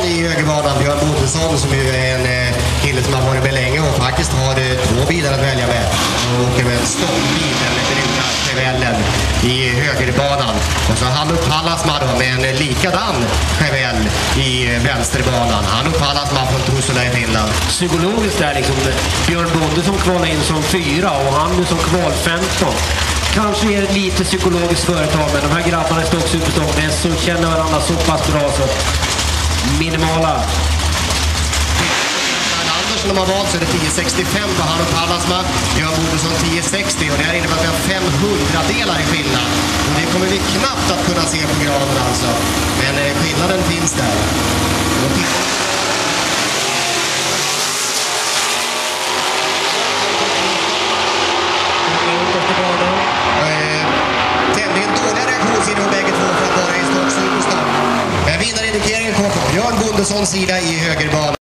i högerbanan. Björn Bodensson som ju är en kille som har varit med länge och faktiskt har 2 bilar att välja med. Och åker med en ståndbil, den bruna Chevellen i högerbanan. Och så Hannu Pallasma då med en likadan Chevelle i vänsterbanan. Hannu Pallasma från Tuusula i Finland. Psykologiskt är liksom Björn Bonde som kvalar in som 4 och Hannu som kval 15. Kanske är det lite psykologiskt företag, men de här grabbarna i Stock Superstock så känner varandra så pass bra så minimala. Andersson de har valt så är det 10,65 på Hannu Pallasma. Björn Bodensson 10,60 och det här innebär att vi har 500 delar i skillnad. Och det kommer vi knappt att kunna se på graden alltså. Men skillnaden finns där. Tämligen dåliga reaktionsidor på bägge två för att vara i Stock Superstock. Men vinnarindikeringen kommer på Björn Bondessons sida i högerbanan.